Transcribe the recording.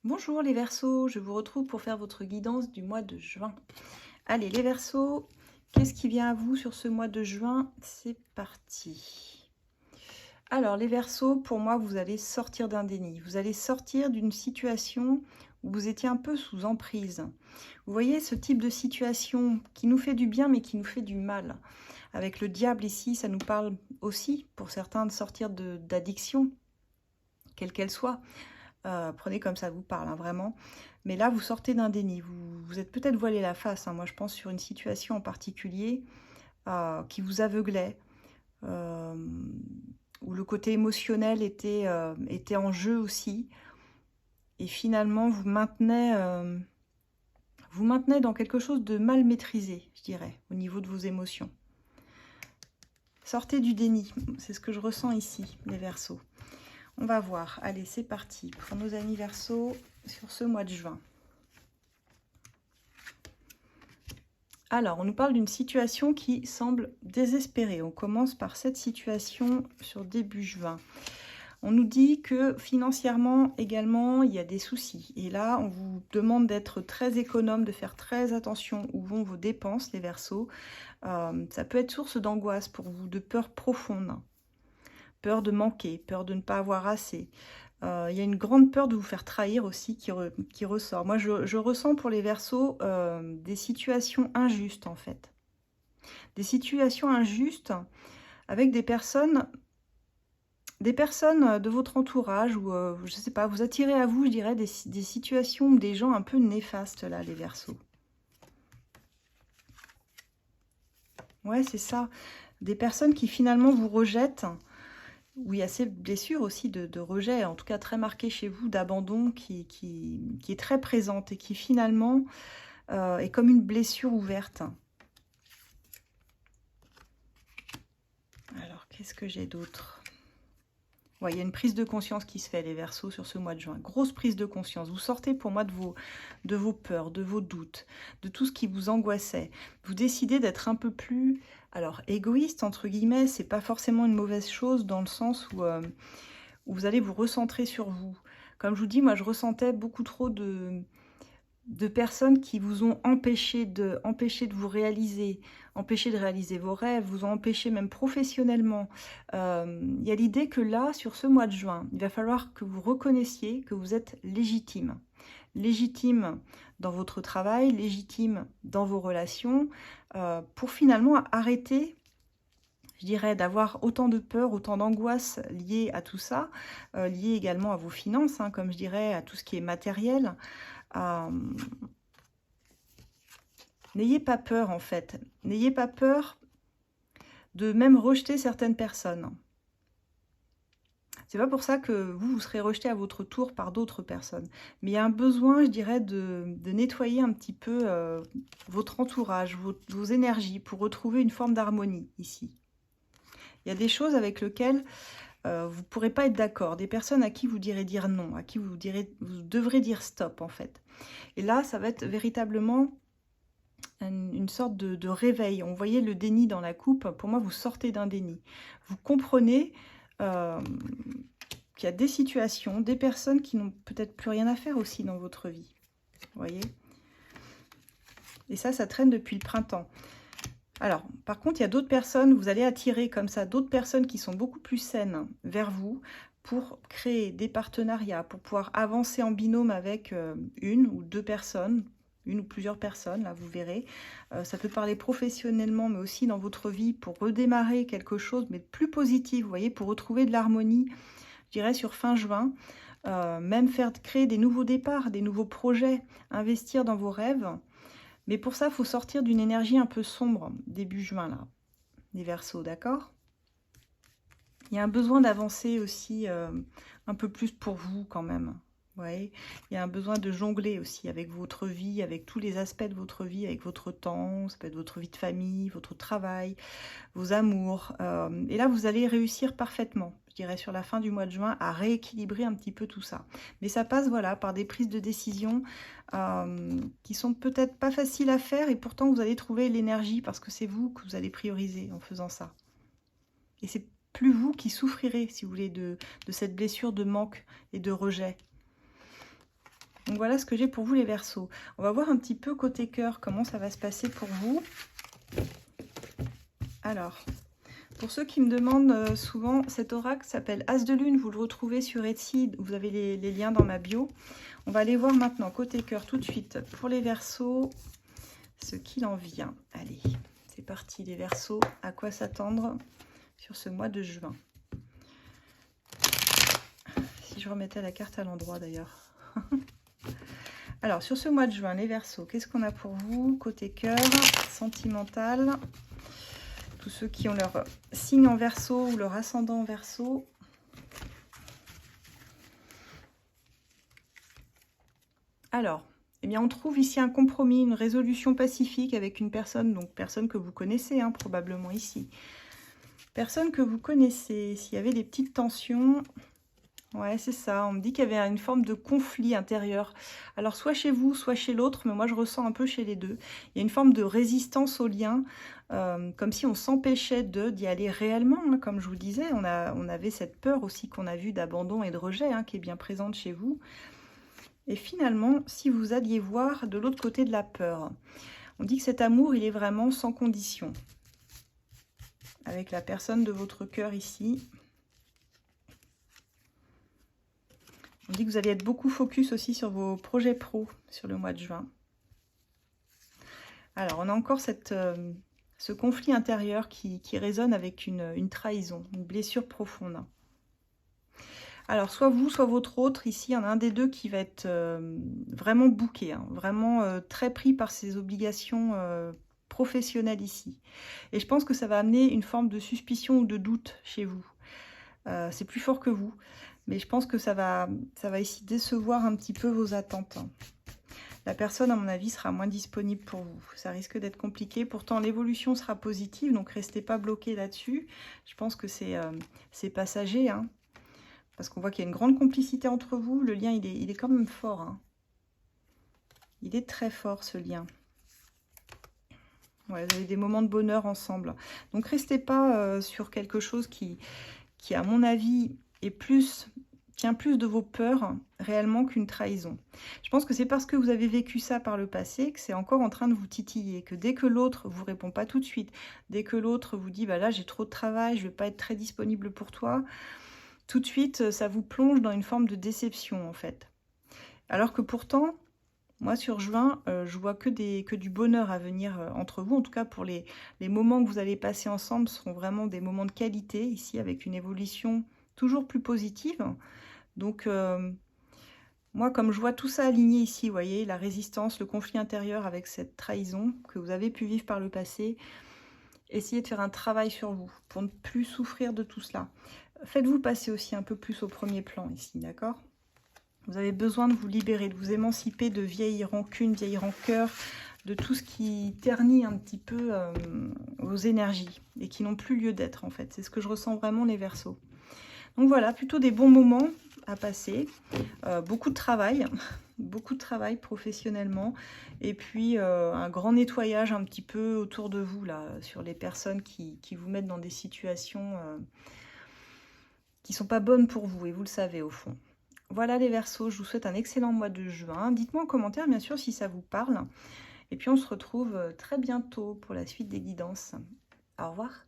Bonjour les Verseaux, je vous retrouve pour faire votre guidance du mois de juin. Allez les Verseaux, qu'est-ce qui vient à vous sur ce mois de juin? C'est parti. Alors les Verseaux, pour moi, vous allez sortir d'un déni. Vous allez sortir d'une situation où vous étiez un peu sous emprise. Vous voyez ce type de situation qui nous fait du bien mais qui nous fait du mal. Avec le diable ici, ça nous parle aussi pour certains de sortir d'addiction, quelle qu'elle soit. Prenez comme ça vous parle, hein, vraiment. Mais là, vous sortez d'un déni. Vous êtes peut-être voilé la face, hein, moi je pense sur une situation en particulier qui vous aveuglait, euh, où le côté émotionnel était en jeu aussi. Et finalement, vous maintenez dans quelque chose de mal maîtrisé, je dirais, au niveau de vos émotions. Sortez du déni, c'est ce que je ressens ici, les Verseaux. On va voir. Allez, c'est parti pour nos amis Verseaux sur ce mois de juin. Alors, on nous parle d'une situation qui semble désespérée. On commence par cette situation sur début juin. On nous dit que financièrement également, il y a des soucis. Et là, on vous demande d'être très économe, de faire très attention où vont vos dépenses, les Verseaux. Ça peut être source d'angoisse pour vous, de peur profonde. Peur de manquer, peur de ne pas avoir assez. Il y a une grande peur de vous faire trahir aussi qui ressort. Moi, je ressens pour les Verseaux des situations injustes, en fait. Des situations injustes avec des personnes de votre entourage, ou je sais pas, vous attirez à vous, je dirais, des situations, des gens un peu néfastes, là, les Verseaux. Ouais, c'est ça. Des personnes qui finalement vous rejettent, où il y a ces blessures aussi de rejet, en tout cas très marquées chez vous, d'abandon, qui est très présente et qui finalement est comme une blessure ouverte. Alors, qu'est-ce que j'ai d'autre? Ouais, il y a une prise de conscience qui se fait, les Verseaux, sur ce mois de juin. Grosse prise de conscience. Vous sortez pour moi de vos peurs, de vos doutes, de tout ce qui vous angoissait. Vous décidez d'être un peu plus, alors, égoïste, entre guillemets. C'est pas forcément une mauvaise chose dans le sens où vous allez vous recentrer sur vous. Comme je vous dis, moi, je ressentais beaucoup trop de personnes qui vous ont empêché de vous réaliser, empêché de réaliser vos rêves, vous ont empêché même professionnellement. Il y a l'idée que là, sur ce mois de juin, il va falloir que vous reconnaissiez que vous êtes légitime. Légitime dans votre travail, légitime dans vos relations, pour finalement arrêter, je dirais, d'avoir autant de peur, autant d'angoisse liées à tout ça, liées également à vos finances, hein, comme je dirais, à tout ce qui est matériel. N'ayez pas peur, en fait. N'ayez pas peur de même rejeter certaines personnes. C'est pas pour ça que vous serez rejeté à votre tour par d'autres personnes. Mais il y a un besoin, je dirais, de nettoyer un petit peu votre entourage, vos énergies, pour retrouver une forme d'harmonie ici. Il y a des choses avec lesquelles vous ne pourrez pas être d'accord. Des personnes à qui vous direz dire non, à qui vous devrez dire stop, en fait. Et là, ça va être véritablement une sorte de réveil. On voyait le déni dans la coupe. Pour moi, vous sortez d'un déni. Vous comprenez qu'il y a des situations, des personnes qui n'ont peut-être plus rien à faire aussi dans votre vie. Vous voyez? Et ça traîne depuis le printemps. Alors, par contre, il y a d'autres personnes, vous allez attirer comme ça d'autres personnes qui sont beaucoup plus saines vers vous pour créer des partenariats, pour pouvoir avancer en binôme avec une ou deux personnes, une ou plusieurs personnes, là vous verrez. Ça peut parler professionnellement, mais aussi dans votre vie, pour redémarrer quelque chose, mais de plus positif, vous voyez, pour retrouver de l'harmonie, je dirais sur fin juin. Même créer des nouveaux départs, des nouveaux projets, investir dans vos rêves. Mais pour ça, il faut sortir d'une énergie un peu sombre, début juin, là, les Verseaux, d'accord? Il y a un besoin d'avancer aussi un peu plus pour vous, quand même. Ouais. Il y a un besoin de jongler aussi avec votre vie, avec tous les aspects de votre vie, avec votre temps, ça peut être votre vie de famille, votre travail, vos amours. Et là, vous allez réussir parfaitement, je dirais, sur la fin du mois de juin, à rééquilibrer un petit peu tout ça. Mais ça passe, voilà, par des prises de décision qui sont peut-être pas faciles à faire, et pourtant vous allez trouver l'énergie, parce que c'est vous que vous allez prioriser en faisant ça. Et c'est plus vous qui souffrirez, si vous voulez, de cette blessure de manque et de rejet. Donc voilà ce que j'ai pour vous les Verseaux. On va voir un petit peu côté cœur comment ça va se passer pour vous. Alors, pour ceux qui me demandent souvent, cet oracle s'appelle As de Lune, vous le retrouvez sur Etsy, vous avez les liens dans ma bio. On va aller voir maintenant côté cœur tout de suite pour les Verseaux, ce qu'il en vient. Allez, c'est parti les Verseaux, à quoi s'attendre sur ce mois de juin. Si je remettais la carte à l'endroit d'ailleurs. Alors, sur ce mois de juin, les Verseaux, qu'est-ce qu'on a pour vous? Côté cœur, sentimental. Tous ceux qui ont leur signe en Verseau ou leur ascendant en Verseau. Alors, eh bien, on trouve ici un compromis, une résolution pacifique avec une personne, donc personne que vous connaissez, hein, probablement ici. Personne que vous connaissez. S'il y avait des petites tensions... Ouais, c'est ça. On me dit qu'il y avait une forme de conflit intérieur. Alors, soit chez vous, soit chez l'autre, mais moi, je ressens un peu chez les deux. Il y a une forme de résistance au lien, comme si on s'empêchait d'y aller réellement. Hein, comme je vous disais, on avait cette peur aussi qu'on a vue d'abandon et de rejet, hein, qui est bien présente chez vous. Et finalement, si vous alliez voir de l'autre côté de la peur, on dit que cet amour, il est vraiment sans condition. Avec la personne de votre cœur ici. On dit que vous allez être beaucoup focus aussi sur vos projets pro sur le mois de juin. Alors, on a encore ce conflit intérieur qui résonne avec une trahison, une blessure profonde. Alors, soit vous, soit votre autre, ici, il y en a un des deux qui va être vraiment booké, hein, vraiment très pris par ses obligations professionnelles ici. Et je pense que ça va amener une forme de suspicion ou de doute chez vous. C'est plus fort que vous. Mais je pense que ça va ici décevoir un petit peu vos attentes. La personne, à mon avis, sera moins disponible pour vous. Ça risque d'être compliqué. Pourtant, l'évolution sera positive, donc restez pas bloqués là-dessus. Je pense que c'est passager, hein, parce qu'on voit qu'il y a une grande complicité entre vous. Le lien, il est quand même fort. Hein. Il est très fort, ce lien. Ouais, vous avez des moments de bonheur ensemble. Donc, restez pas sur quelque chose qui, à mon avis, tient plus de vos peurs réellement qu'une trahison. Je pense que c'est parce que vous avez vécu ça par le passé que c'est encore en train de vous titiller, que dès que l'autre vous répond pas tout de suite, dès que l'autre vous dit bah là j'ai trop de travail, je vais pas être très disponible pour toi, tout de suite ça vous plonge dans une forme de déception en fait. Alors que pourtant, moi sur juin, je vois que du bonheur à venir entre vous, en tout cas pour les moments que vous allez passer ensemble seront vraiment des moments de qualité ici avec une évolution toujours plus positive. Donc, moi, comme je vois tout ça aligné ici, vous voyez, la résistance, le conflit intérieur avec cette trahison que vous avez pu vivre par le passé, essayez de faire un travail sur vous pour ne plus souffrir de tout cela. Faites-vous passer aussi un peu plus au premier plan ici, d'accord? Vous avez besoin de vous libérer, de vous émanciper de vieilles rancunes, vieilles rancœurs, de tout ce qui ternit un petit peu vos énergies et qui n'ont plus lieu d'être en fait. C'est ce que je ressens vraiment les Verseaux. Donc voilà, plutôt des bons moments à passer, beaucoup de travail professionnellement, et puis un grand nettoyage un petit peu autour de vous, là, sur les personnes qui vous mettent dans des situations qui ne sont pas bonnes pour vous, et vous le savez au fond. Voilà les Verseaux, je vous souhaite un excellent mois de juin. Dites-moi en commentaire, bien sûr, si ça vous parle. Et puis on se retrouve très bientôt pour la suite des guidances. Au revoir.